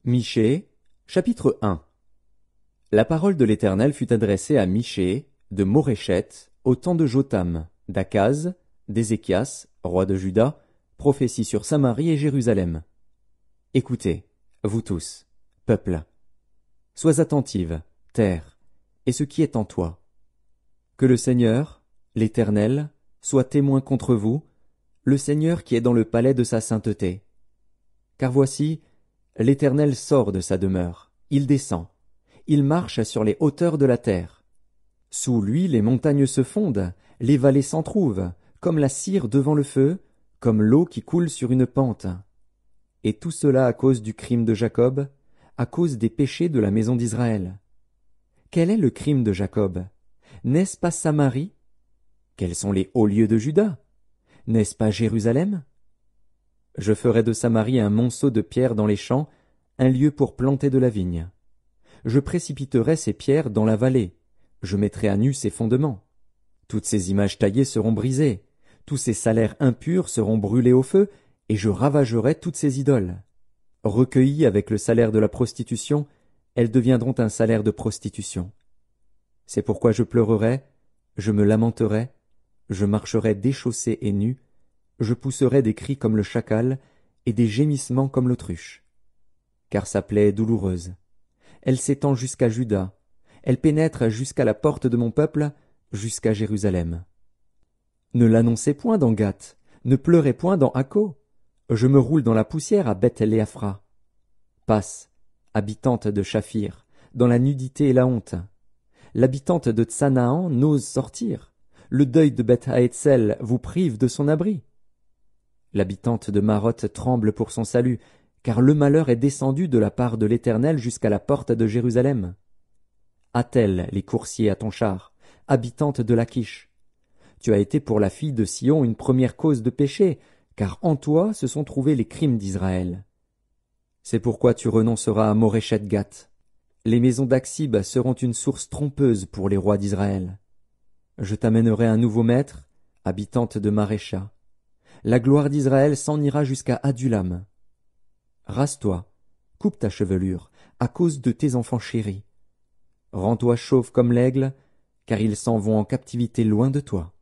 Michée, chapitre 1. La parole de l'Éternel fut adressée à Michée, de Moréchet, au temps de Jotham, d'Akaz, d'Ézéchias, roi de Juda, prophétie sur Samarie et Jérusalem. Écoutez, vous tous, peuple. Sois attentive, terre, et ce qui est en toi. Que le Seigneur, l'Éternel, soit témoin contre vous, le Seigneur qui est dans le palais de sa sainteté. Car voici, l'Éternel sort de sa demeure, il descend, il marche sur les hauteurs de la terre. Sous lui les montagnes se fondent, les vallées s'entrouvent, comme la cire devant le feu, comme l'eau qui coule sur une pente. Et tout cela à cause du crime de Jacob, à cause des péchés de la maison d'Israël. Quel est le crime de Jacob? N'est-ce pas Samarie? Quels sont les hauts lieux de Juda? N'est-ce pas Jérusalem? Je ferai de Samarie un monceau de pierres dans les champs, un lieu pour planter de la vigne. Je précipiterai ces pierres dans la vallée, je mettrai à nu ses fondements. Toutes ces images taillées seront brisées, tous ces salaires impurs seront brûlés au feu, et je ravagerai toutes ces idoles. Recueillies avec le salaire de la prostitution, elles deviendront un salaire de prostitution. C'est pourquoi je pleurerai, je me lamenterai, je marcherai déchaussé et nu, je pousserai des cris comme le chacal, et des gémissements comme l'autruche. Car sa plaie est douloureuse. Elle s'étend jusqu'à Juda, elle pénètre jusqu'à la porte de mon peuple, jusqu'à Jérusalem. Ne l'annoncez point dans Gath, ne pleurez point dans Akko. Je me roule dans la poussière à Beth-Léaphra. Passe, habitante de Shaphir, dans la nudité et la honte. L'habitante de Tsanaan n'ose sortir. Le deuil de Beth-Haetzel vous prive de son abri. L'habitante de Maroth tremble pour son salut, car le malheur est descendu de la part de l'Éternel jusqu'à la porte de Jérusalem. Attelle les coursiers à ton char, habitante de Lachish. Tu as été pour la fille de Sion une première cause de péché, car en toi se sont trouvés les crimes d'Israël. C'est pourquoi tu renonceras à Moréchet-Gath. Les maisons d'Aksib seront une source trompeuse pour les rois d'Israël. Je t'amènerai un nouveau maître, habitante de Marécha. La gloire d'Israël s'en ira jusqu'à Adulam. Rase-toi, coupe ta chevelure, à cause de tes enfants chéris. Rends-toi chauve comme l'aigle, car ils s'en vont en captivité loin de toi.